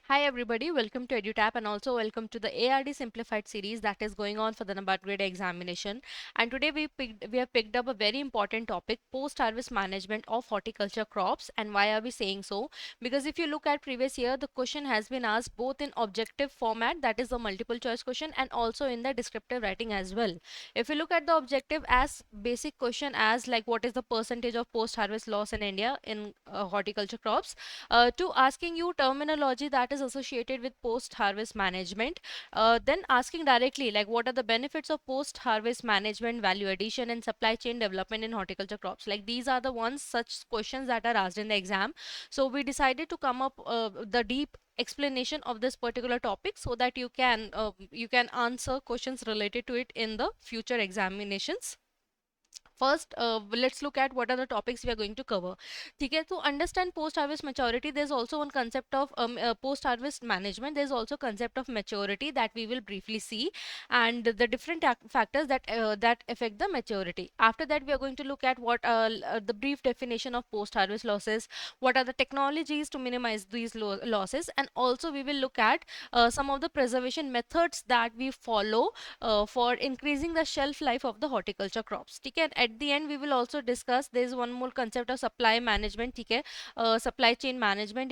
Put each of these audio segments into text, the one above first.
Hi everybody, welcome to EduTap and also welcome to the ARD Simplified series that is going on for the Nabat grade examination. And today we have picked up a very important topic, post-harvest management of horticulture crops. And why are we saying so? Because if you look at previous year, the question has been asked both in objective format, that is the multiple choice question, and also in the descriptive writing as well. If you look at the objective as basic question as like what is the percentage of post-harvest loss in India in horticulture crops, to asking you terminology that is associated with post harvest management, then asking directly like what are the benefits of post harvest management, value addition, and supply chain development in horticulture crops. Like these are the ones such questions that are asked in the exam. So we decided to come up the deep explanation of this particular topic so that you can answer questions related to it in the future examinations. First, let's look at what are the topics we are going to cover. Okay, to understand post-harvest maturity, there's also one concept of post-harvest management. There's also concept of maturity that we will briefly see, and the different factors that affect the maturity. After that, we are going to look at what the brief definition of post-harvest losses, what are the technologies to minimize these losses, and also we will look at some of the preservation methods that we follow for increasing the shelf life of the horticulture crops. ठीक है, at the end we will also discuss there is one more concept of supply management. ठीक है, supply chain management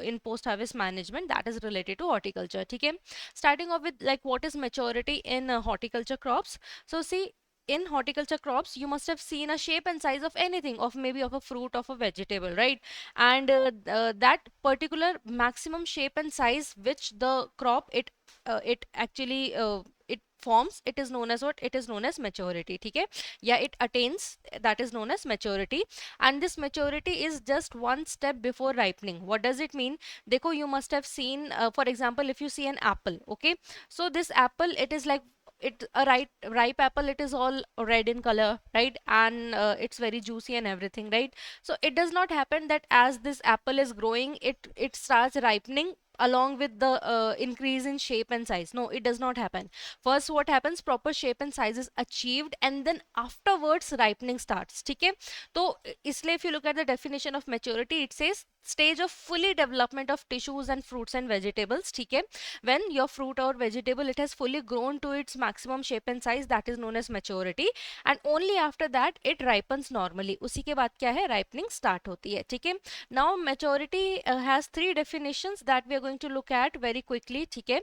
in post harvest management that is related to horticulture. ठीक है, starting off with like what is maturity in horticulture crops. So see, in horticulture crops you must have seen a shape and size of anything, of maybe of a fruit, of a vegetable, right? And that particular maximum shape and size which the crop it actually it forms, it is known as what? It is known as maturity. ठीक है, yeah, it attains, that is known as maturity. And this maturity is just one step before ripening. What does it mean? देखो, you must have seen, for example, if you see an apple, okay, so this apple, it is like it a ripe apple, it is all red in color, right? And it's very juicy and everything, right? So it does not happen that as this apple is growing, it starts ripening along with the increase in shape and size. No, it does not happen. First what happens, proper shape and size is achieved, and then afterwards ripening starts. ठीक है, तो इसलिए if you look at the definition of maturity, it says stage of fully development of tissues and fruits and vegetables. ठीक है, when your fruit or vegetable, it has fully grown to its maximum shape and size, that is known as maturity, and only after that it ripens normally. उसी के बाद क्या है, ripening start होती है. ठीक है, now maturity has three definitions that we are going to look at very quickly. ठीक है,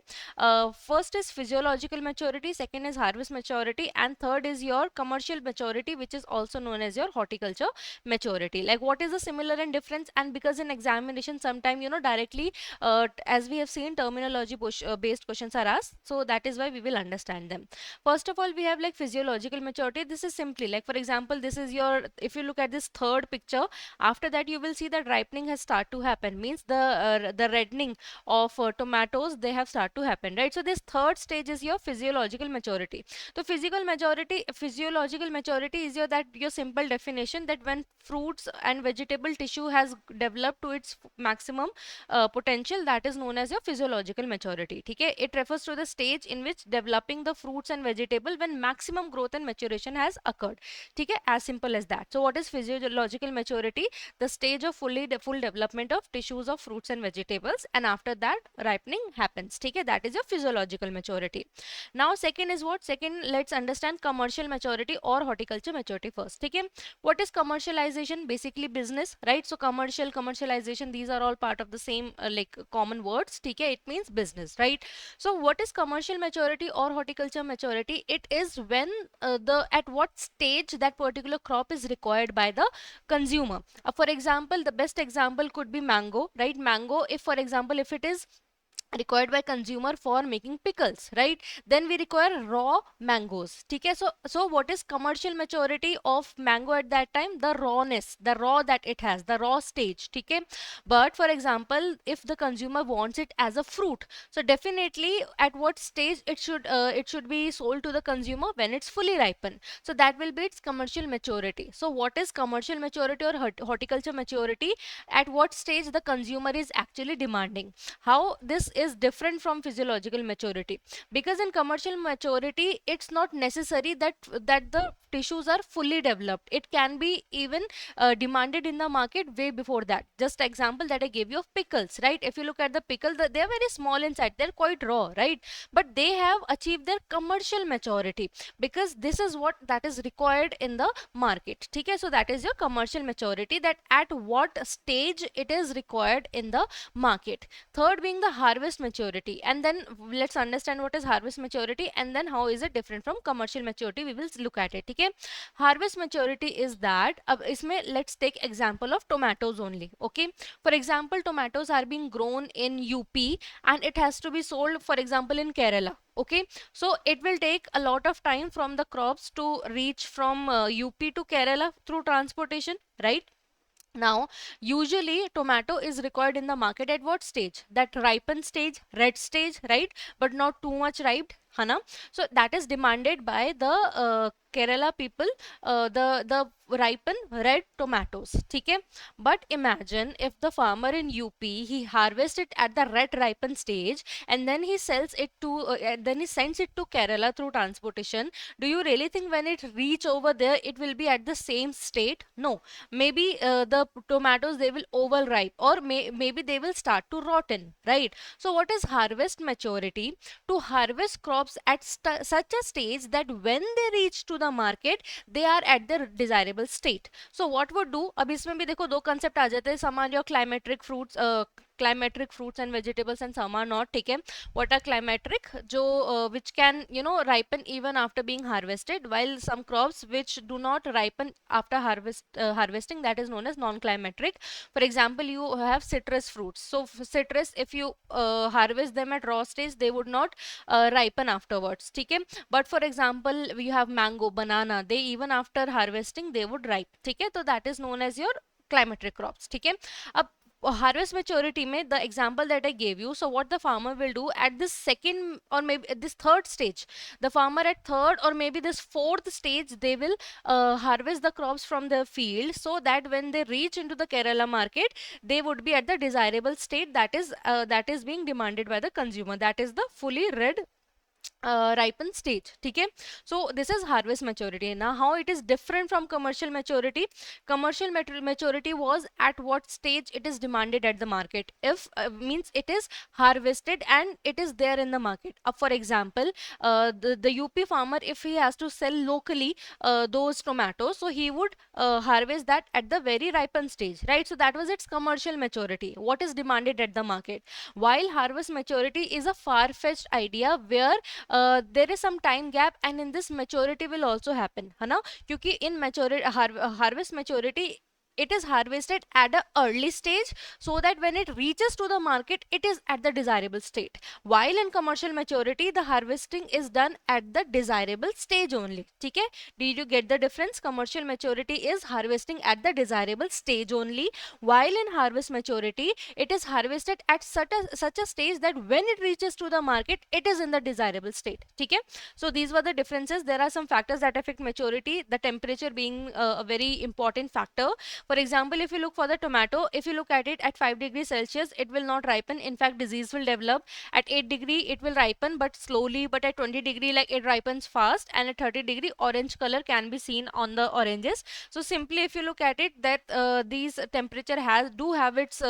first is physiological maturity, second is harvest maturity, and third is your commercial maturity, which is also known as your horticulture maturity. Like what is the similar and difference? And because in examination sometime, you know, directly as we have seen, terminology based questions are asked, so that is why we will understand them. First of all, we have like physiological maturity. This is simply like, for example, this is your, if you look at this third picture, after that you will see that ripening has start to happen, means the reddening of tomatoes, they have start to happen, right? So this third stage is your physiological maturity. So physiological maturity is your, that your simple definition, that when fruits and vegetable tissue has developed to its maximum potential, that is known as your physiological maturity. ठीक है, it refers to the stage in which developing the fruits and vegetable when maximum growth and maturation has occurred. ठीक है, as simple as that. So what is physiological maturity? The stage of full development of tissues of fruits and vegetables, and after that ripening happens. ठीक है, that is your physiological maturity. Now second is what? Second, let's understand commercial maturity or horticulture maturity first. ठीक है, what is commercialization? Basically business, right? So commercialization, these are all part of the same like common words. ठीक है, it means business, right? So what is commercial maturity or horticulture maturity? It is when the at what stage that particular crop is required by the consumer. For example, the best example could be mango, right? Mango, if for example, if it is required by consumer for making pickles, right, then we require raw mangoes. ठीक है, so what is commercial maturity of mango at that time? The rawness, the raw that it has, the raw stage. ठीक है, but for example, if the consumer wants it as a fruit, so definitely at what stage it should be sold to the consumer? When it's fully ripened. So that will be its commercial maturity. So what is commercial maturity or horticulture maturity? At what stage the consumer is actually demanding. How this is different from physiological maturity, because in commercial maturity it's not necessary that the tissues are fully developed. It can be even demanded in the market way before that. Just example that I gave you of pickles, right? If you look at the pickle, they are very small inside, they're quite raw, right? But they have achieved their commercial maturity, because this is what that is required in the market. Okay, so that is your commercial maturity, that at what stage it is required in the market. Third being the harvest maturity, and then let's understand what is harvest maturity and then how is it different from commercial maturity. We will look at it. Okay, harvest maturity is that, अब इसमें let's take example of tomatoes only. Okay, for example, tomatoes are being grown in UP and it has to be sold, for example, in Kerala. Okay, so it will take a lot of time from the crops to reach from UP to Kerala through transportation, right? Now, usually tomato is required in the market at what stage? That ripen stage, red stage, right? But not too much ripe, Hana. So that is demanded by the Kerala people, the ripen red tomatoes. Okay? But imagine if the farmer in UP, he harvests it at the red ripen stage and then he sells it to then he sends it to Kerala through transportation. Do you really think when it reach over there it will be at the same state? No, maybe the tomatoes, they will overripe, or maybe they will start to rotten, right? So what is harvest maturity? To harvest crops at such a stage that when they reach to the market they are at their desirable state. So what would do, अब इसमें भी देखो दो concept आ जाते हैं, some are your climateric fruits and vegetables and some are not. ठीक है, what are climateric? जो which can ripen even after being harvested, while some crops which do not ripen after harvesting, that is known as non-climateric. For example, you have citrus fruits. So citrus, if you harvest them at raw stage, they would not ripen afterwards. ठीक है, but for example, you have mango, banana, they even after harvesting they would ripe. ठीक है, so that is known as your climateric crops. ठीक है, अब harvest maturity में the example that I gave you, so what the farmer will do at this second or maybe at this third stage, the farmer at third or maybe this fourth stage, they will harvest the crops from the field, so that when they reach into the Kerala market they would be at the desirable state that is being demanded by the consumer, that is the fully red ripen stage. Okay, so this is harvest maturity. Now how it is different from commercial maturity? Commercial maturity was at what stage it is demanded at the market, if means it is harvested and it is there in the market. For example, the UP farmer, if he has to sell locally those tomatoes, so he would harvest that at the very ripen stage, right? So that was its commercial maturity, what is demanded at the market. While harvest maturity is a far-fetched idea where there is some time gap, and in this maturity will also happen, है ना? क्योंकि in maturity harvest maturity it is harvested at an early stage, so that when it reaches to the market it is at the desirable state, while in commercial maturity the harvesting is done at the desirable stage only. ठीक है, did you get the difference? Commercial maturity is harvesting at the desirable stage only, while in harvest maturity it is harvested at such a stage that when it reaches to the market it is in the desirable state. ठीक है, so these were the differences. There are some factors that affect maturity, the temperature being a very important factor. For example, if you look for the tomato, if you look at it at 5 degrees Celsius, it will not ripen. In fact, disease will develop. At 8 degree, it will ripen, but slowly. But at 20 degree, like it ripens fast. And at 30 degree, orange color can be seen on the oranges. So simply, if you look at it, that these temperature do have its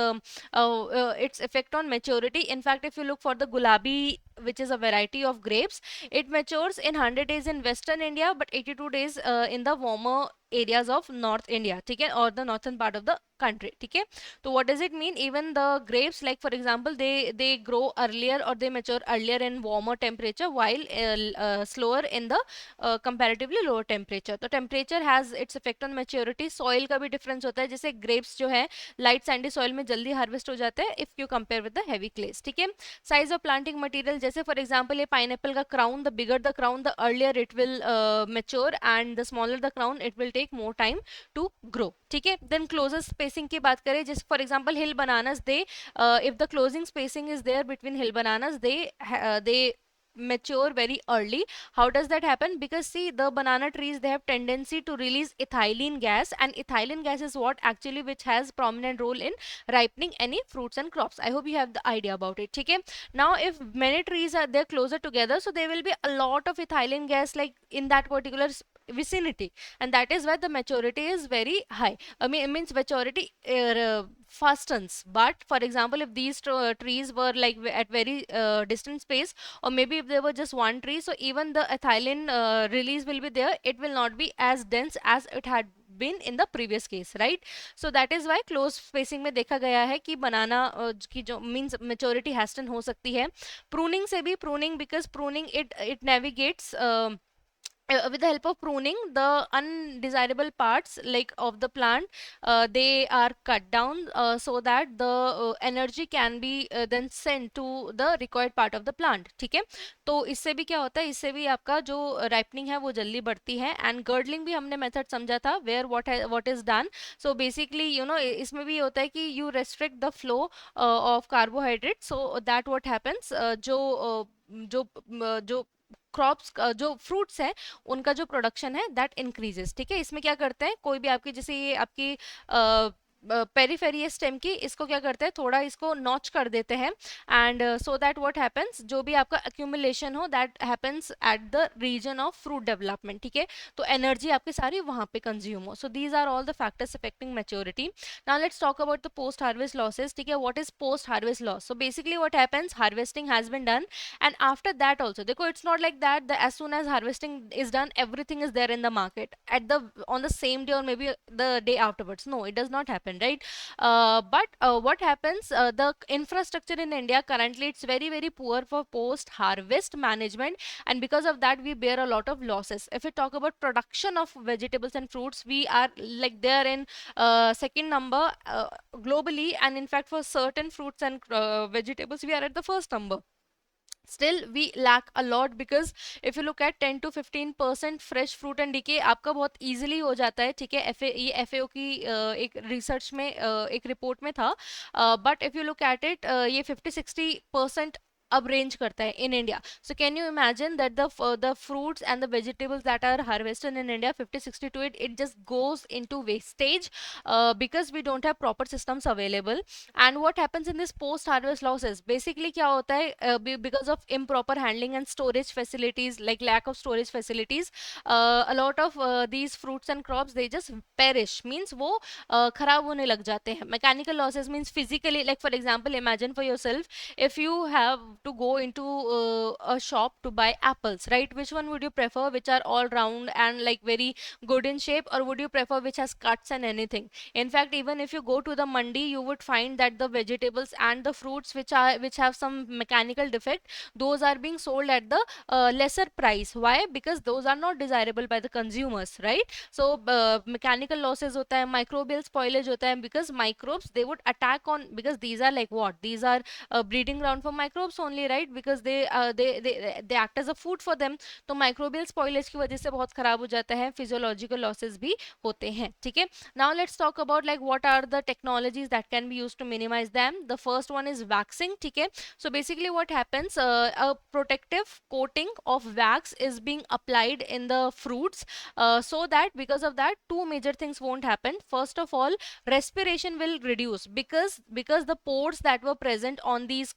effect on maturity. In fact, if you look for the gulabi, which is a variety of grapes, it matures in 100 days in Western India, but 82 days in the warmer areas of North India, okay, or the northern part of the country. Okay, so what does it mean? Even the grapes, like for example, they grow earlier or they mature earlier in warmer temperature, while slower in the comparatively lower temperature. तो temperature has its effect on maturity. Soil का भी difference होता है, जैसे grapes जो है light sandy soil में जल्दी harvest हो जाते हैं if you compare with the heavy clays. ठीक है, size of planting material, जैसे for example ये pineapple का crown, the bigger the crown the earlier it will mature, and the smaller the crown it will take more time to grow. ठीक है, then closest spacing की बात करें, जैसे for example hill bananas, they if the closing spacing is there between hill bananas, they mature very early. How does that happen? Because see, the banana trees, they have tendency to release ethylene gas, and ethylene gas is what actually which has prominent role in ripening any fruits and crops. I hope you have the idea about it. Okay. Now if many trees are there closer together, so there will be a lot of ethylene gas like in that particular vicinity, and that is why the maturity is very high. I mean, it means maturity fastens. But for example, if these trees were like at very distant space, or maybe if there were just one tree, so even the ethylene release will be there, it will not be as dense as it had been in the previous case, right? So that is why close spacing में देखा गया है कि बनाना की जो means maturity hasten हो सकती है. Pruning से भी, pruning, because pruning it navigates with the help of pruning, the undesirable parts like of the plant, they are cut down, so that the energy can be then sent to the required part of the plant. ठीक है. तो इससे भी क्या होता है, इससे भी आपका जो ripening है वो जल्दी बढ़ती है. एंड गर्डलिंग भी हमने मेथड समझा था, where what is done. So basically you know इसमें भी होता है कि you restrict the flow of carbohydrates, so that what happens, जो क्रॉप्स जो फ्रूट्स है उनका जो प्रोडक्शन है दैट इंक्रीजेस. ठीक है. इसमें क्या करते हैं, कोई भी आपकी जैसे ये आपकी पेरीफेरी स्टेम की, इसको क्या करते हैं, थोड़ा इसको नॉच कर देते हैं. And so that what happens, जो भी आपका एक्यूमुलेशन हो that happens at the region of fruit development. ठीक है. तो एनर्जी आपकी सारी वहां पे कंज्यूम हो. So these are all the factors affecting maturity. Now let's talk about the post harvest losses. ठीक है. What is post harvest loss? So basically what happens, harvesting has been done, and after that also, देखो it's not like that the as soon as harvesting is done everything is there in the market at the on the same day or maybe the day afterwards. No, it does not happen, right? But what happens, the infrastructure in India currently, it's very very poor for post harvest management, and because of that we bear a lot of losses. If we talk about production of vegetables and fruits, we are like there in second number globally, and in fact for certain fruits and vegetables we are at the first number. Still we lack a lot, because if you look at 10 to 15% fresh fruit and decay आपका बहुत easily हो जाता है. ठीक है. ये FAO की एक research में एक report में था. But if you look at it, ये 50-60% अब रेंज करता है in India. So can you imagine that the fruits and the vegetables that are harvested in India, 50-60 to it just goes into wastage, because we don't have proper systems available. And what happens in this post harvest losses, basically क्या होता है, because of improper handling and storage facilities, like lack of storage facilities, a lot of these fruits and crops they just perish, means वो खराब होने लग जाते हैं. Mechanical losses means physically, like for example imagine for yourself, if you have to go into a shop to buy apples, right? Which one would you prefer, which are all round and like very good in shape, or would you prefer which has cuts and anything? In fact, even if you go to the mandi, you would find that the vegetables and the fruits which have some mechanical defect, those are being sold at the lesser price. Why? Because those are not desirable by the consumers, right? So mechanical losses hota hai, microbial spoilage hota hai, because microbes they would attack on, because these are like what, these are breeding ground for microbes only, right? Because they act as a food for them. तो microbial spoilage की वजह से बहुत खराब हो जाता है, physiological losses भी होते हैं. ठीक है. Now let's talk about like what are the technologies that can be used to minimize them. The first one is waxing. ठीक है. So basically what happens, a protective coating of wax is being applied in the fruits, so that because of that two major things won't happen. First of all, respiration will reduce, because the pores that were present on these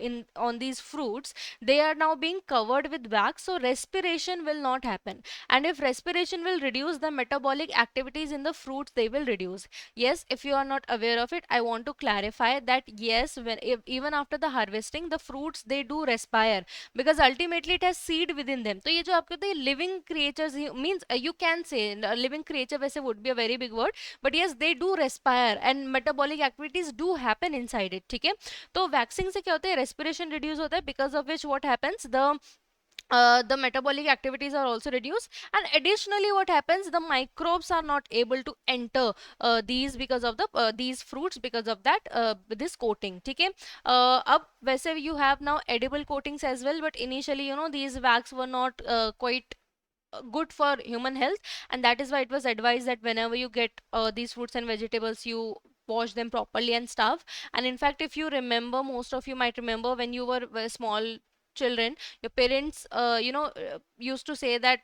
in on these fruits, they are now being covered with wax, so respiration will not happen. And if respiration will reduce, the metabolic activities in the fruits they will reduce. Yes, if you are not aware of it, I want to clarify that yes, even after the harvesting, the fruits they do respire, because ultimately it has seed within them. तो ये जो आपके होते हैं living creatures means, you can say living creature वैसे would be a very big word, but yes they do respire and metabolic activities do happen inside it. ठीक है. तो वैक्सिंग से क्या होता है, respiration reduce होता है, because of which what happens, the metabolic activities are also reduced, and additionally what happens, the microbes are not able to enter these because of the these fruits, because of that this coating. ठीक है. अब वैसे you have now edible coatings as well, but initially you know these wax were not quite good for human health, and that is why it was advised that whenever you get these fruits and vegetables, you wash them properly and stuff. And in fact, if you remember, most of you might remember when you were small, children, your parents, used to say that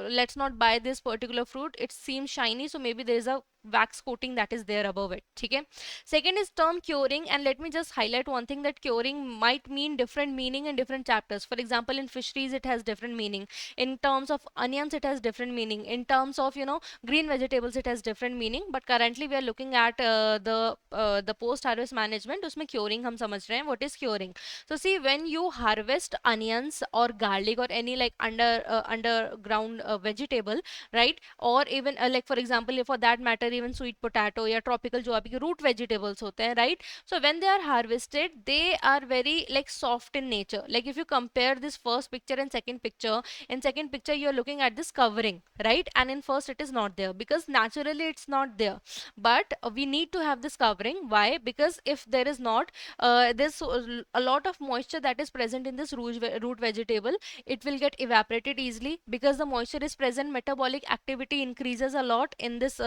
let's not buy this particular fruit, it seems shiny, so maybe there is a wax coating that is there above it. Okay. Second is term curing, and let me just highlight one thing, that curing might mean different meaning in different chapters. For example, in fisheries it has different meaning, in terms of onions it has different meaning, in terms of green vegetables it has different meaning. But currently we are looking at the post harvest management, उसमें curing हम समझ रहे हैं. What is curing? So see, when you harvest onions or garlic or any like underground vegetable, right, or even like for example, for that matter, even sweet potato या tropical जो आपके root vegetables होते हैं, right? So when they are harvested, they are very like soft in nature. Like if you compare this first picture and second picture, in second picture you are looking at this covering, right, and in first it is not there because naturally it's not there. But we need to have this covering. Why? Because if there is not, there's a lot of moisture that is present in this root vegetable, it will get evaporated easily. Because the moisture is present, metabolic activity increases a lot in this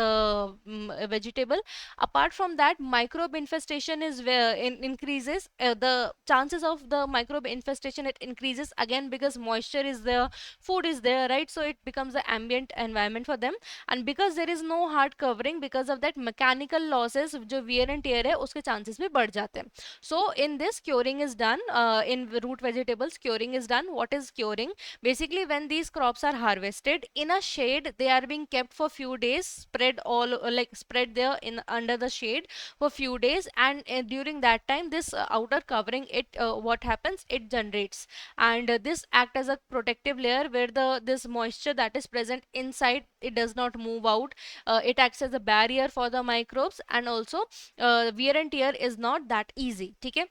vegetable. Apart from that, microbe infestation is where increases, the chances of the microbe infestation, it increases again because moisture is there, food is there, right? So it becomes the ambient environment for them. And because there is no hard covering, because of that, mechanical losses जो wear and tear है उसके chances भी बढ़ जाते हैं. So in this, curing is done. In root vegetables, curing is done. What is curing? Basically, when these crops are harvested in a shade, they are being kept for few days, spread all like spread there in under the shade for few days. And during that time, this outer covering, it what happens, it generates, and this act as a protective layer where the this moisture that is present inside, it does not move out. It acts as a barrier for the microbes, and also wear and tear is not that easy. Okay.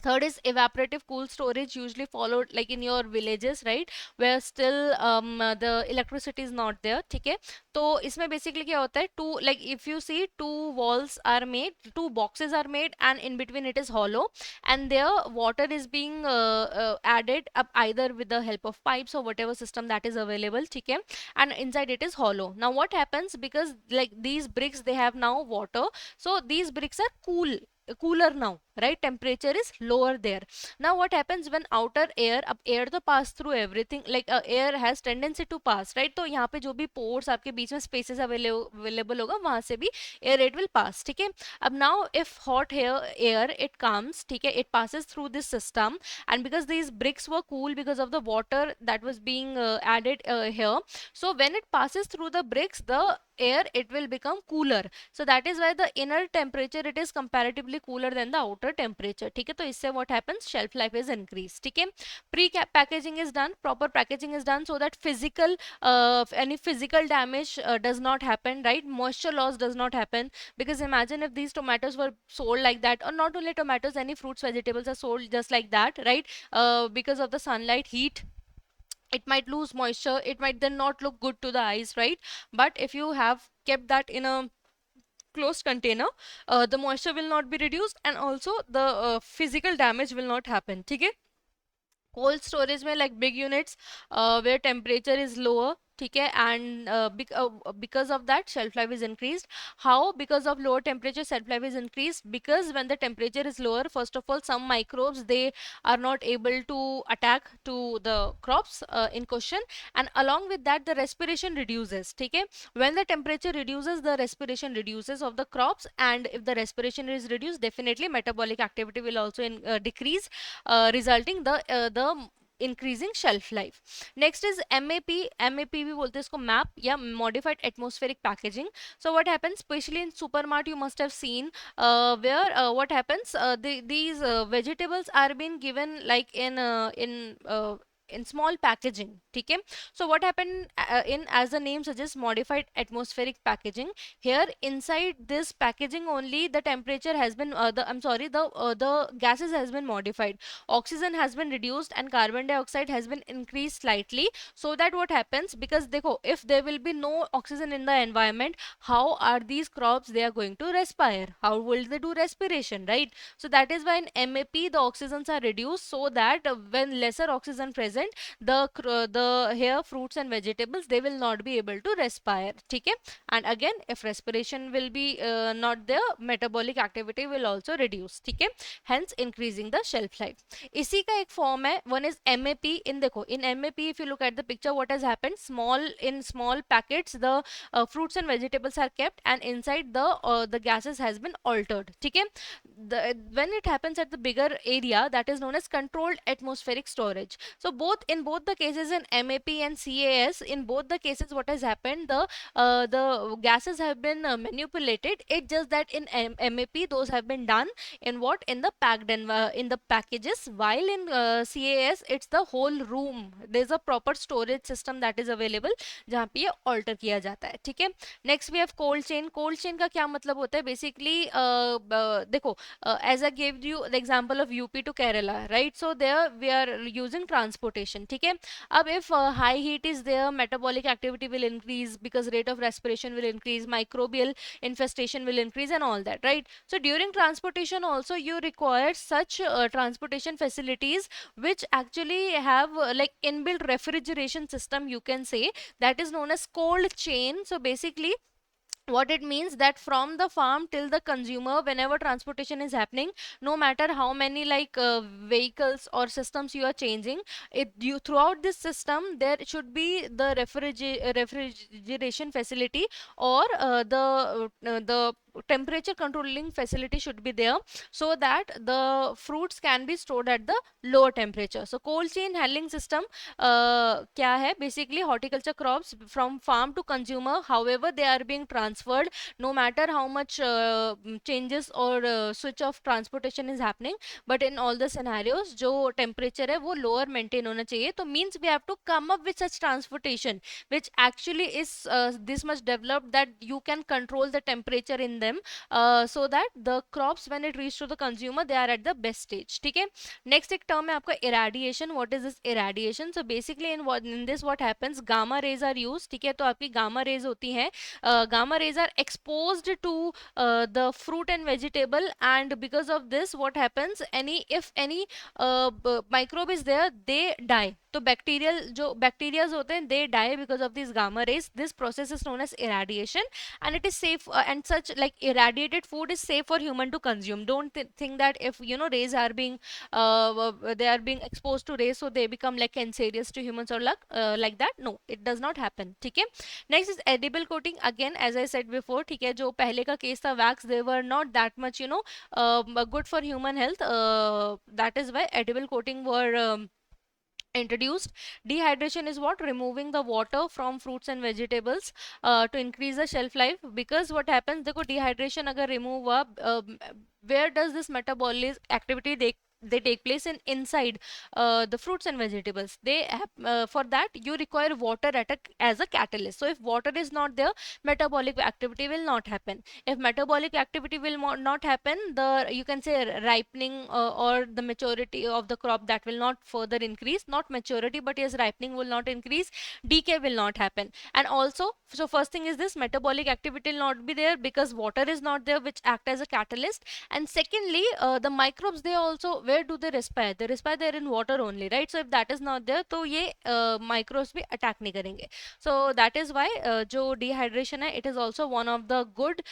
Third is evaporative cool storage, usually followed like in your villages, right, where still the electricity is not there. ठीक है. तो इसमें basically क्या होता है, two, like if you see, two walls are made, two boxes are made, and in between it is hollow, and there water is being added up either with the help of pipes or whatever system that is available. ठीक है. And inside it is hollow. Now what happens, because like these bricks, they have now water, so these bricks are cooler now, right? Temperature is lower there. Now what happens, when outer air, अब air तो pass through everything, like air has tendency to pass, right? तो यहाँ पे जो भी pores आपके बीच में spaces available होगा, वहां से भी air it will pass. ठीक है. अब now if hot air it comes, ठीक है, it passes through this system, and because these bricks were cool because of the water that was being added here, so when it passes through the bricks, the air, it will become cooler. So that is why the inner temperature, it is comparatively cooler than the outer temperature. ठीक है. तो इससे what happens, shelf life is increased. ठीक है. Pre packaging is done, proper packaging is done, so that any physical damage does not happen, right? Moisture loss does not happen. Because imagine if these tomatoes were sold like that, or not only tomatoes, any fruits, vegetables are sold just like that, right? Because of the sunlight, heat, it might lose moisture, it might then not look good to the eyes, right? But if you have kept that in a closed container, the moisture will not be reduced, and also the physical damage will not happen. ठीक है. Cold storage में like big units where temperature is lower, ठीक है, and because of that, shelf life is increased. How? Because of lower temperature, shelf life is increased, because when the temperature is lower, first of all, some microbes, they are not able to attack to the crops in question, and along with that, the respiration reduces. ठीक है. When the temperature reduces, the respiration reduces of the crops, and if the respiration is reduced, definitely metabolic activity will also decrease, resulting the increasing shelf life. Next is MAP. MAP भी बोलते हैं इसको, map या modified atmospheric packaging. So what happens, especially in supermart, you must have seen where what happens, these vegetables are being given like in small packaging. ठीक है. So what happened in, as the name suggests, modified atmospheric packaging, here inside this packaging only, the temperature has been the gases has been modified, oxygen has been reduced, and carbon dioxide has been increased slightly. So that what happens, because देखो, if there will be no oxygen in the environment, how are these crops, they are going to respire, how will they do respiration, right? So that is why in MAP the oxygens are reduced, so that when lesser oxygen present, present, the here fruits and vegetables, they will not be able to respire. ठीक है? And again, if respiration will be not there, metabolic activity will also reduce. ठीक है? Hence increasing the shelf life. इसी का एक form है, one is MAP. In देखो, in MAP, if you look at the picture, what has happened, in small packets the fruits and vegetables are kept, and inside the gases has been altered. ठीक है? When it happens at the bigger area, that is known as controlled atmospheric storage. So in both the cases, in MAP and CAS, in both the cases, what has happened, the gases have been manipulated. It's just that in MAP, those have been done in what, in the packed in the packages, while in CAS, it's the whole room. There's a proper storage system that is available जहाँ पे ये alter किया जाता है. ठीक है? Next we have cold chain. Cold chain का क्या मतलब होता है? Basically देखो, as I gave you the example of UP to Kerala, right? So there we are using transportation. ठीक है? अब if high heat is there, metabolic activity will increase because rate of respiration will increase, microbial infestation will increase, and all that, right? So during transportation also you require such transportation facilities which actually have like inbuilt refrigeration system, you can say, that is known as cold chain. So basically what it means, that from the farm till the consumer, whenever transportation is happening, no matter how many like vehicles or systems you are changing, it you throughout this system there should be the refrigeration facility, or the temperature controlling facility should be there, so that the fruits can be stored at the lower temperature. So cold chain handling system क्या है, basically horticulture crops from farm to consumer, however they are being transferred, no matter how much changes or switch of transportation is happening, but in all the scenarios जो temperature है वो lower maintain होना चाहिए. तो means we have to come up with such transportation which actually is this much developed that you can control the temperature in them, so that the crops when it reach to the consumer they are at the best stage. ठीक है? Next एक term है आपका irradiation. What is this irradiation? So basically in this what happens, gamma rays are use. ठीक है? तो आपकी gamma rays होती हैं, gamma rays are exposed to the fruit and vegetable, and because of this what happens, any microbe is there, they die. तो bacterial जो bacterias होते हैं, they die because of this gamma rays. This process is known as irradiation, and it is safe, and such like irradiated food is safe for human to consume. Don't think that if rays are being they are being exposed to rays, so they become like cancerous to humans, or like that. No, it does not happen. ठीक है? Next is edible coating. Again, as I said before, ठीक है, जो पहले का case था wax, they were not that much good for human health. That is why edible coating were introduced. Dehydration is what, removing the water from fruits and vegetables to increase the shelf life. Because what happens, देखो dehydration अगर remove हुआ, where does this metabolic activity they take place? In inside the fruits and vegetables. They have, for that you require water as a catalyst. So if water is not there, metabolic activity will not happen. If metabolic activity will not happen, the you can say ripening or the maturity of the crop, that will not further increase. Not maturity, but yes, ripening will not increase, decay will not happen. And also, so first thing is this, metabolic activity will not be there because water is not there, which act as a catalyst. And secondly, the microbes, they also, where do they respire? They respire there in water only, right? So if that is not there, तो ये microbes भी attack नहीं करेंगे. So that is why जो dehydration है, it is also one of the good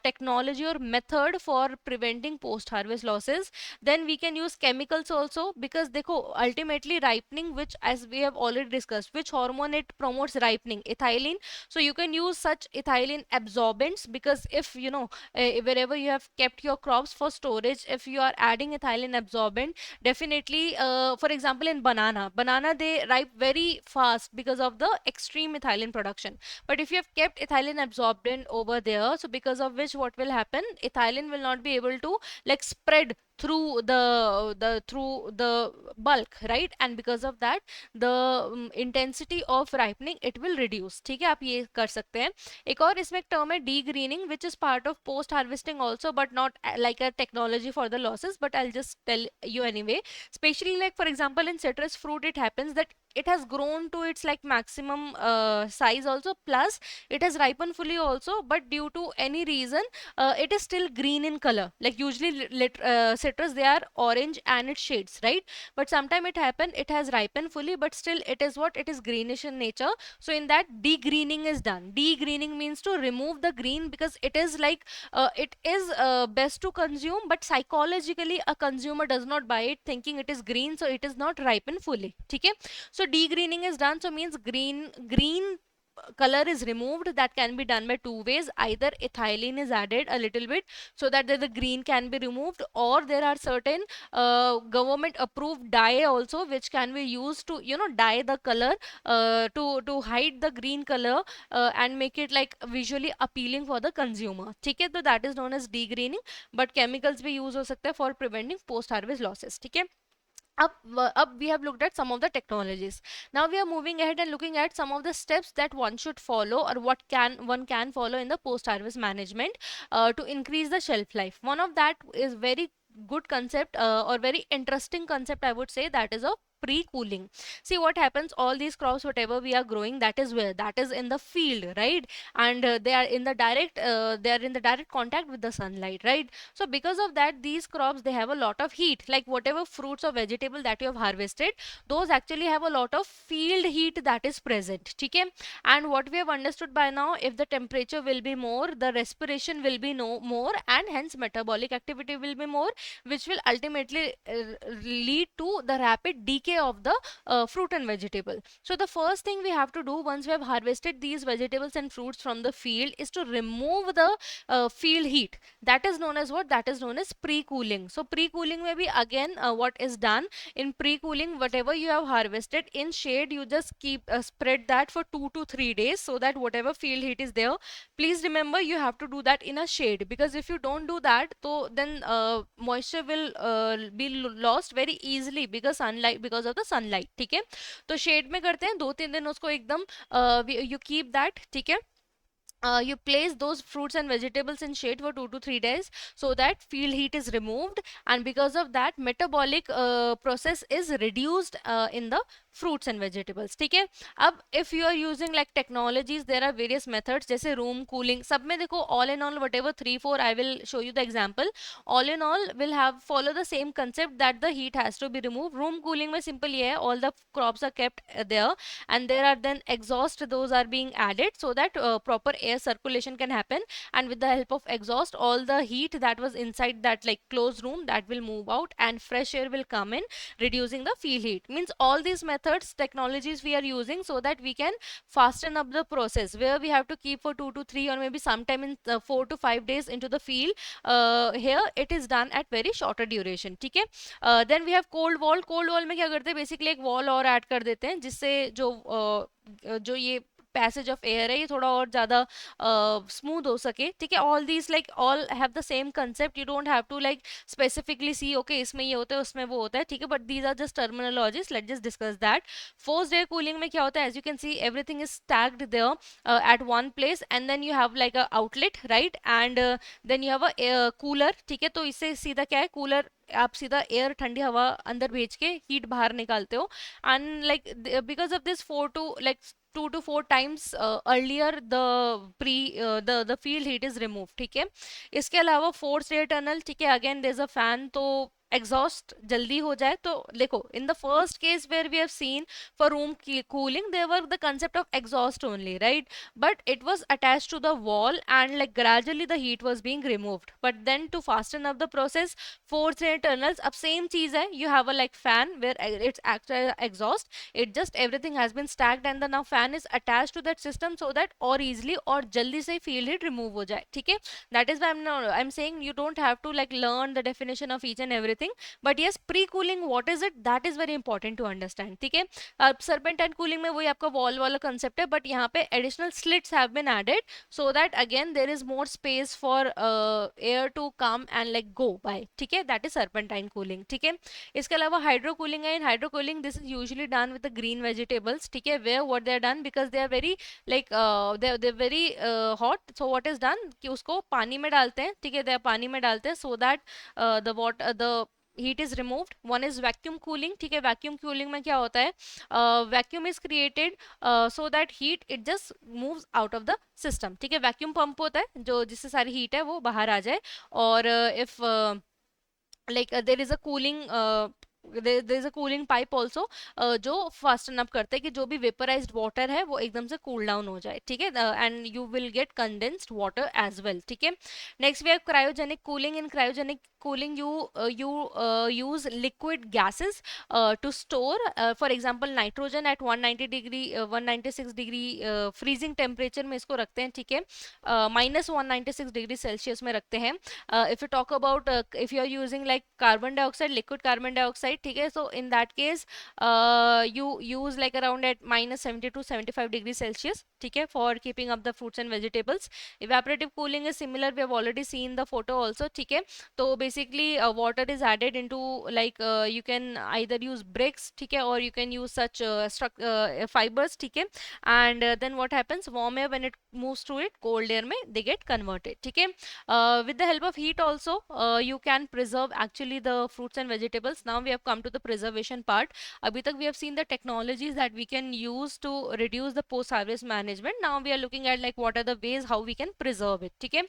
technology or method for preventing post harvest losses. Then we can use chemicals also, because देखो ultimately ripening, which as we have already discussed, which hormone it promotes ripening? Ethylene. So you can use such ethylene absorbents, because if wherever you have kept your crops for storage, if you are adding ethylene absorbent, definitely for example in banana they ripe very fast because of the extreme ethylene production. But if you have kept ethylene absorbent over there, so because of which what will happen, ethylene will not be able to like spread through the bulk, right? And because of that, the intensity of ripening, it will reduce. ठीक है? आप ये कर सकते हैं. एक और इसमें टर्म है D grinning, which is part of post harvesting also, but not like a technology for the losses, but I'll just tell you anyway. Especially like for example in citrus fruit, it happens that it has grown to its like maximum size also, plus it has ripened fully also, but due to any reason it is still green in color. Like usually citrus, they are orange and it shades, right? But sometime it happen it has ripened fully, but still it is what, it is greenish in nature. So in that, degreening is done. Degreening means to remove the green, because it is like it is best to consume, but psychologically a consumer does not buy it thinking it is green, so it is not ripened fully. Okay, so degreening is done, so means green color is removed. That can be done by two ways: either ethylene is added a little bit so that the green can be removed, or there are certain government approved dye also which can be used to, you know, dye the color to hide the green color and make it like visually appealing for the consumer. ठीक है, तो that is known as degreening. But chemicals भी use हो सकता है for preventing post harvest losses. ठीक है, up we have looked at some of the technologies. Now we are moving ahead and looking at some of the steps that one should follow, or what can one can follow in the post harvest management to increase the shelf life. One of that is very good concept, or very interesting concept, I would say, that is of pre-cooling. See what happens, all these crops whatever we are growing, that is where, that is in the field, right? And they are in the direct they are in the direct contact with the sunlight, right? So because of that, these crops, they have a lot of heat. Like whatever fruits or vegetable that you have harvested, those actually have a lot of field heat that is present. Okay, and what we have understood by now, if the temperature will be more, the respiration will be no more, and hence metabolic activity will be more, which will ultimately lead to the rapid decay of the fruit and vegetable. So the first thing we have to do once we have harvested these vegetables and fruits from the field is to remove the field heat. That is known as what? That is known as pre-cooling. So pre-cooling may be again what is done in pre-cooling. Whatever you have harvested in shade, you just keep spread that for 2 to 3 days, so that whatever field heat is there, please remember you have to do that in a shade, because if you don't do that, so then moisture will be lost very easily because sunlight, because of the sunlight. ठीक है, तो shade में करते हैं 2-3 दिन उसको एकदम you keep that. ठीक है, you place those fruits and vegetables in shade for 2 to 3 days, so that field heat is removed, and because of that metabolic process is reduced in the fruits and vegetables. ठीक है, अब if you are using like technologies, there are various methods, जैसे room cooling. सब में देखो, all in all whatever 3-4 I will show you the example, all in all will have follow the same concept, that the heat has to be removed. Room cooling में simple ये है, all the crops are kept there, and there are then exhaust, those are being added so that proper air circulation can happen, and with the help of exhaust, all the heat that was inside that like closed room, that will move out and fresh air will come in, reducing the field heat. Means all these methods, technologies we are using so that we can fasten up the process, where we have to keep for 2 to 3 or maybe sometime in 4 to 5 days into the field. Here it is done at very shorter duration. ठीक है, then we have cold wall. Cold wall में क्या करते हैं, basically एक wall और add कर देते हैं, जिससे जो ये पैसेज ऑफ एयर है ये थोड़ा और ज़्यादा स्मूथ हो सके. ठीक है, all these like all have the same concept. You don't have to like specifically see okay इसमें ये होता है उसमें वो होता है. ठीक है, but these are just terminologies. Let just discuss that. Forced air cooling में क्या होता है, as you can see everything is stacked there at one place, and then you have like a outlet, right, and then you have a cooler. ठीक है, तो इससे सीधा क्या है, कूलर आप सीधा एयर ठंडी हवा अंदर भेज के हीट बाहर निकालते हो. And like because of this 2 to 4 times earlier the field heat is removed. ठीक है, इसके अलावा फोर्स एयर टनल. ठीक है, again there is a fan, तो एग्जॉस्ट जल्दी हो जाए. तो देखो, in the first case where we have seen for room cooling, there were the concept of exhaust only, right, but it was attached to the wall, and like gradually the heat was being removed. But then to fasten up the process, forced air tunnels, अब same चीज है, you have a like fan where it's actual exhaust, it just everything has been stacked, and the now fan is attached to that system so that और easily और जल्दी से field heat remove हो जाए. ठीक है, that is why I'm saying you don't have to like learn the definition of each and everything, but yes, pre-cooling, what is it, that is very important to understand. ठीक है, serpentine cooling में वही आपका wall वाला concept है, but यहाँ पे additional slits have been added so that again there is more space for air to come and like go by. ठीक है, that is serpentine cooling. ठीक है, इसके अलावा hydro cooling है. In hydro cooling, this is usually done with the green vegetables. ठीक है, where what they are done, because they are very like they're very hot, so what is done कि उसको पानी में डालते हैं. ठीक है, they are पानी में डालते हैं so that the heat is removed. One is vacuum cooling, ठीक है. Vacuum cooling में क्या होता है, vacuum is created so that heat it just moves out of the system, ठीक है. vacuum pump होता है जो जिससे सारी heat है वो बाहर आ जाए. और if like there is a cooling there is a cooling pipe also जो फास्टन अप करता है कि जो भी वेपराइज्ड वाटर है वो एकदम से कूल डाउन हो जाए, ठीक है. And you will get condensed water as well, ठीक है. Next we have cryogenic cooling. In cryogenic cooling you use liquid gases to store for example nitrogen at 190 degree 196 degree freezing temperature में इसको रखते हैं, ठीक है. minus 196 degree celsius में रखते हैं. If you talk about if you are using like carbon dioxide, liquid carbon dioxide, ठीक है. So in that case you use like around at minus 70 to 75 degree celsius, ठीक है, for keeping up the fruits and vegetables. Evaporative cooling is similar, we have already seen the photo also, ठीक है. तो basically water is added into like you can either use bricks, ठीक है, or you can use such fibers, ठीक है. And then what happens, warm air when it moves through it, cold air में they get converted, ठीक है. With the help of heat also you can preserve actually the fruits and vegetables. Now we have come to the preservation part. अभी तक we have seen the technologies that we can use to reduce the post harvest management. Now we are looking at like what are the ways how we can preserve it, ठीक है.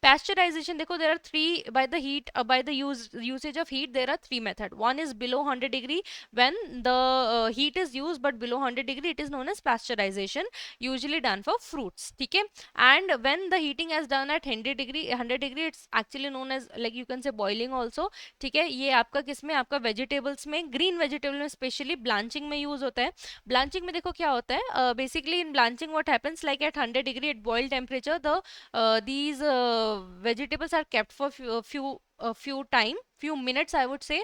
Pasteurization, देखो there are three by the heat by the usage of heat there are three method. One is below 100 degree, when the heat is used but below 100 degree it is known as pasteurization, usually done for fruits, ठीक है. And when the heating is done at 100 degree it's actually known as like you can say boiling also, ठीक है. ये आपका किसमें, आपका vegetables में, green vegetable में स्पेशली ब्लांचिंग में यूज होता है. ब्लांचिंग में देखो क्या होता है, basically in blanching what happens like at 100 degree at boil temperature the these vegetables are kept for few time, few minutes I would say.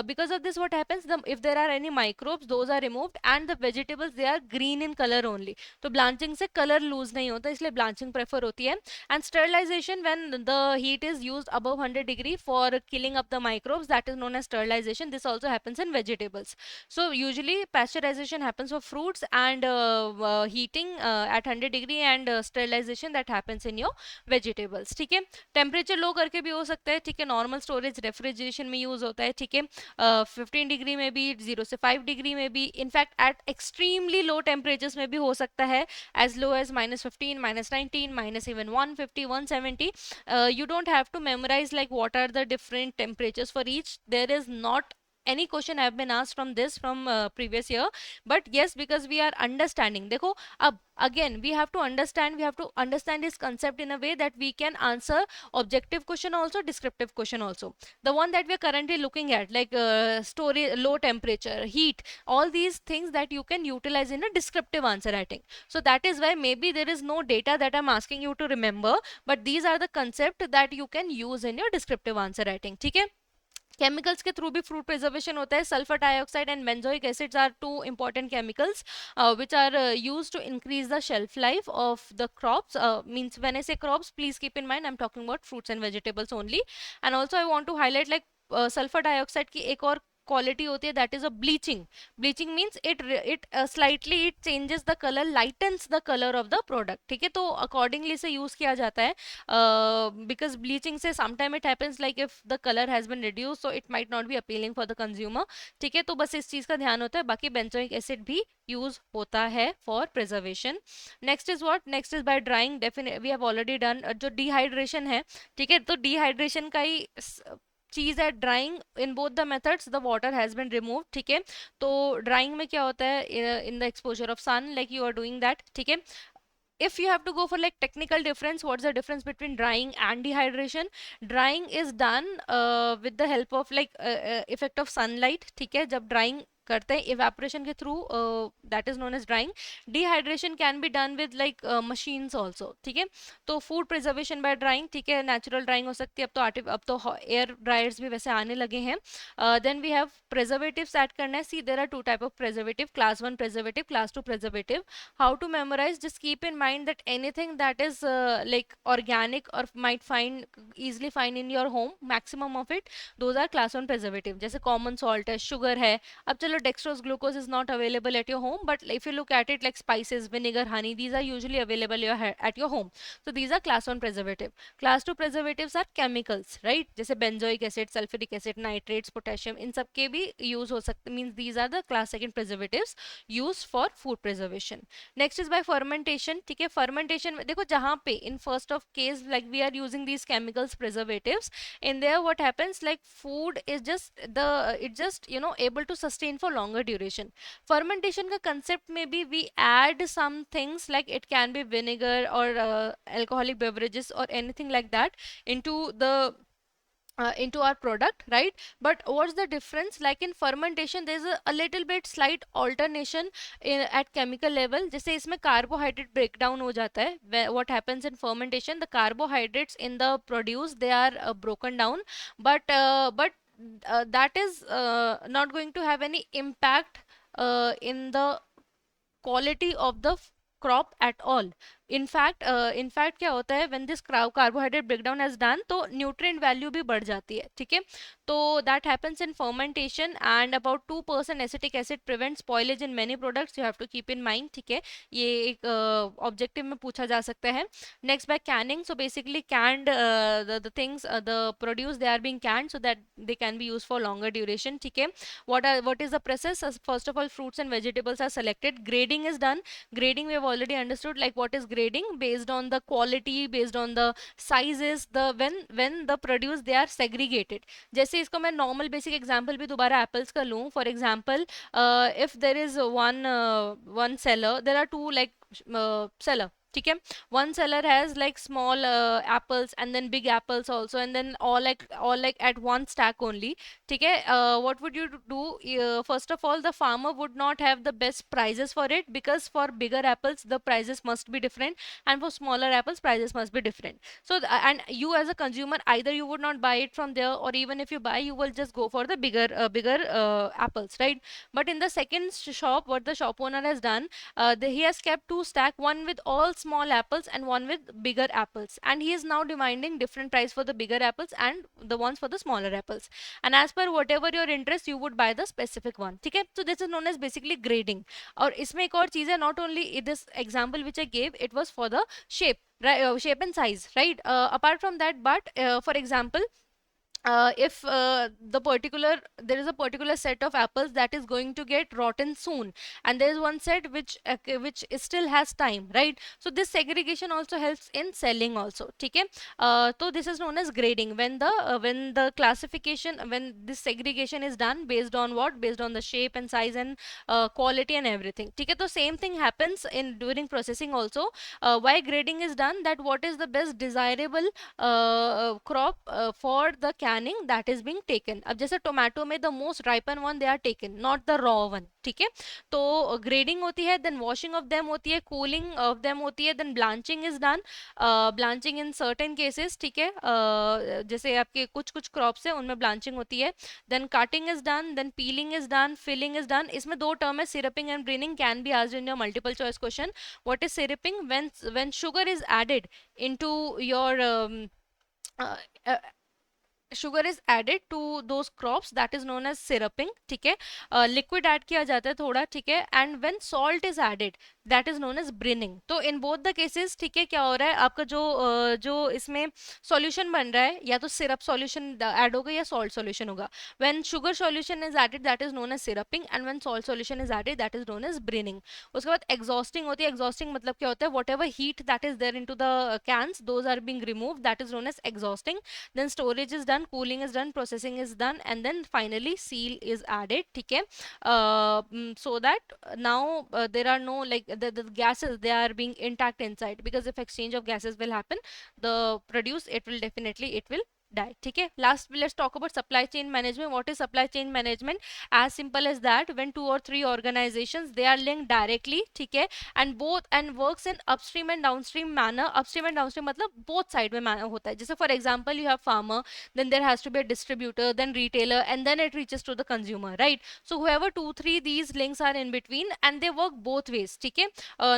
Because of this what happens, if there are any microbes those are removed and the vegetables they are green in color only. तो blanching से colour lose नहीं होता इसलिए blanching prefer होती है. And sterilisation when the heat is used above 100 degree for killing up the microbes, that is known as sterilization. This also happens in vegetables. So usually pasteurization happens for fruits and heating at 100 degree and sterilization that happens in your vegetables, ठीक है. Temperature low करके भी हो सकता है, ठीक है. Normal storage refrigeration में यूज होता है, ठीक है. 15 डिग्री में भी, 0 से 5 डिग्री में भी, in fact at extremely low temperatures में भी हो सकता है, as low as -15, -19, minus even 150, 170. You don't have to memorize like what are the different temperatures for each. There is not any question have been asked from this from previous year, but yes, because we are understanding, देखो अब again we have to understand this concept in a way that we can answer objective question also, descriptive question also. The one that we are currently looking at like story, low temperature, heat, all these things that you can utilize in a descriptive answer writing. So that is why maybe there is no data that I'm asking you to remember, but these are the concept that you can use in your descriptive answer writing, ठीक है. Chemicals के through भी fruit preservation होता है. Sulphur dioxide and benzoic acids are two important chemicals which are used to increase the shelf life of the crops. Means when I say crops, please keep in mind I'm talking about fruits and vegetables only. And also I want to highlight like sulphur dioxide की एक और quality होती है, that is a bleaching. Bleaching means it slightly it changes the colour, lightens the colour of the product, ठीक है. तो accordingly से use किया जाता है, बिकॉज ब्लीचिंग से sometime it happens like if the colour has been reduce so it might not be appealing for the consumer, ठीक है. तो बस इस चीज का ध्यान होता है. बाकी बेंजोइक एसिड भी यूज होता है for preservation. Next is what, next is by drying. Definite we have already done जो डिहाइड्रेशन है, ठीक है. तो डिहाइड्रेशन का ही चीज है. Drying in both the methods the water has been remove, ठीक है. तो ड्राइंग में क्या होता है, in the exposure of sun like you are doing that, ठीक है. If you have to go for like technical difference, what's the difference between drying and dehydration? Drying is done with the help of like effect of sunlight, ठीक है. जब drying करते हैं evaporation के through, that is known as drying. Dehydration can be done with like machines also, ठीक है. तो food preservation by drawing, ठीक है, नेचुरल ड्राइंग हो सकती है. अब तो एयर ड्रायर्स भी वैसे आने लगे हैं. Then we have preservatives add करना है. See there are two type of preservative, class 1 preservative, class 2 preservative. How to memorise, just keep in mind that anything that is like organic or might easily find in your home, maximum of it, those are class 1 preservative. जैसे common salt है, sugar है. अब चलो dextrose glucose is not available at your home, but if you look at it like spices, vinegar, honey, these are usually available at your home. So these are class 1 preservative. Class 2 preservatives are chemicals, right? जैसे benzoic acid, sulfuric acid, nitrates, potassium, इन सब के भी use हो सकते, means these are the class 2 preservatives used for food preservation. Next is by fermentation. ठीक है, fermentation में देखो जहाँ पे in first of case like we are using these chemicals preservatives, in there what happens like food is just it just able to sustain for longer duration. Fermentation का concept में भी we add some things like it can be vinegar or alcoholic beverages or anything like that into our product, right? But what's the difference? Like in fermentation there's a little bit slight alternation at chemical level. जैसे इसमें carbohydrate breakdown हो जाता है. What happens in fermentation, the carbohydrates in the produce, they are broken down, but that is not going to have any impact in the quality of the crop at all. In fact क्या होता है, when this carbohydrate breakdown has done तो nutrient value भी बढ़ जाती है. ठीक है, तो that happens in fermentation. And about 2% acetic acid prevents spoilage in many products, you have to keep in mind. ठीक है, ये एक objective में पूछा जा सकता है. Next by canning, so basically canned the things, the produce, they are being canned so that they can be used for longer duration. ठीक है, what is the process? First of all, fruits and vegetables are selected. Grading is done. Grading we have already understood, like what is grading, based on the quality, based on the sizes, the when the produce they are segregated. जैसे इसको मैं normal basic example भी दोबारा apples का लूँ. For example, if there is one seller, there are two like seller. ठीक है, one seller has like small apples and then big apples also, and then all like at one stack only. ठीक है, what would you do? First of all, the farmer would not have the best prices for it, because for bigger apples the prices must be different, and for smaller apples prices must be different. So and you as a consumer, either you would not buy it from there, or even if you buy, you will just go for the bigger apples, right? But in the second shop, what the shop owner has done, he has kept two stack, one with all small apples and one with bigger apples, and he is now demanding different price for the bigger apples and the ones for the smaller apples, and as per whatever your interest you would buy the specific one. ठीक है, so this is known as basically grading. और इसमें एक और चीज है, not only this example which I gave, it was for the shape, right? Shape and size, right? Apart from that, but for example, if there is a particular set of apples that is going to get rotten soon, and there is one set which still has time, right? So this segregation also helps in selling also. ठीक है, so this is known as grading, when the classification, when this segregation is done based on what, based on the shape and size and quality and everything. ठीक है, तो same thing happens in during processing also. Why grading is done, that what is the best desirable crop for the canning that is being taken. अब जैसे tomato में the most ripen one they are taken, not the raw one. ठीक है, तो grading होती है, then washing of them होती है, cooling of them होती है, then blanching is done. Blanching in certain cases, ठीक है, जैसे आपके कुछ कुछ क्रॉप्स है उनमें ब्लांचिंग होती है. then cutting is done, then peeling is done, filling is done. इसमें दो टर्म है, syrupping and braining, can be asked in your multiple choice question. What is syrupping? When sugar is added into your uh, uh, sugar is added to those crops, that is known as syrupping. ठीक है, liquid add किया जाता है थोड़ा. ठीक है, and when salt is added, that is known as brining. तो in both the cases, ठीक है, क्या हो रहा है आपका जो इसमें solution बन रहा है, या तो syrup solution add होगा या salt solution होगा. When sugar solution is added, that is known as syrupping, and when salt solution is added, that is known as brining. उसके बाद exhausting होती है. exhausting मतलब क्या होता है, whatever heat that is there into the cans, those are being removed, that is known as exhausting. Then storage is done, cooling is done, processing is done, and then finally seal is added. ठीक है, so that now there are no like the gases, they are being intact inside, because if exchange of gases will happen, the produce, it will definitely it will die. ठीक है, last let's talk about supply chain management. What is supply chain management? As simple as that, when two or three organizations they are linked directly, ठीक है, and works in upstream and downstream manner. Upstream and downstream मतलब both side में manner होता है. जैसे for example you have farmer, then there has to be a distributor, then retailer, and then it reaches to the consumer, right? So whoever two three these links are in between, and they work both ways. ठीक है,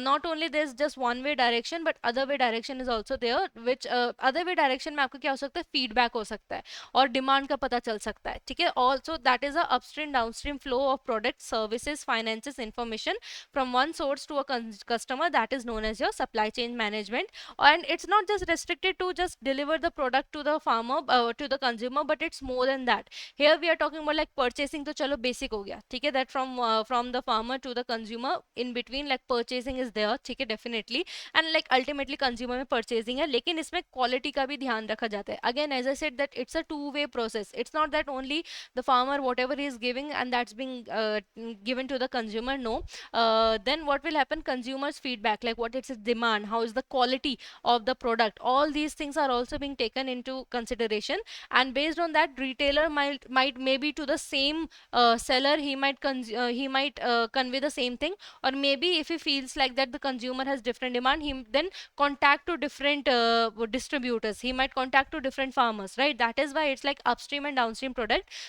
not only there's just one way direction, but other way direction is also there, which other way direction में आपका क्या हो सकता है, feedback feedback हो सकता है और डिमांड का पता चल सकता है, ठीक है। Also that is a upstream downstream flow of product services finances information from one source to a customer, that is known as your supply chain management. And it's not just restricted to just deliver the product to the farmer, to the consumer, but it's more than that. Here we are talking about like purchasing, तो चलो basic हो गया, ठीक है, that from the farmer to the consumer, in between like purchasing is there, ठीक है, definitely. And like ultimately consumer में purchasing है, लेकिन इसमें quality का भी ध्यान रखा जाता है. Again, as I said, that it's a two-way process. It's not that only the farmer whatever he is giving and that's being given to the consumer. No, then what will happen, consumers feedback, like what is its demand, how is the quality of the product, all these things are also being taken into consideration. And based on that, retailer might maybe to the same seller, he might convey the same thing, or maybe if he feels like that the consumer has different demand, he then contact to different distributors, he might contact to different farmers, right? That is why it's like upstream and downstream product.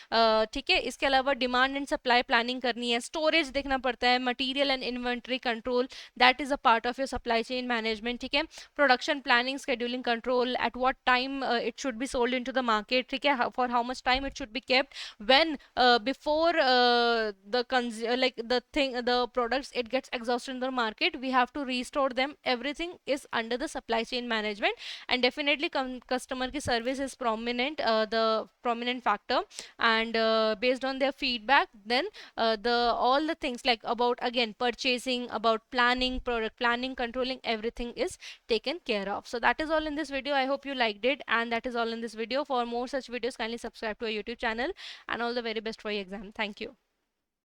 ठीक है, इसके अलावा demand and supply planning करनी है, storage देखना पड़ता है, material and inventory control, that is a part of your supply chain management, ठीक है। Production planning, scheduling control, at what time it should be sold into the market, ठीक है, for how much time it should be kept, when before like the thing, the products it gets exhausted in the market, we have to restore them, everything is under the supply chain management. And definitely customer ki service is prominent, the prominent factor. And based on their feedback, then the all the things like about again purchasing, about planning, product planning, controlling, everything is taken care of. So that is all in this video. I hope you liked it, and that is all in this video. For more such videos, kindly subscribe to our YouTube channel, and all the very best for your exam. Thank you.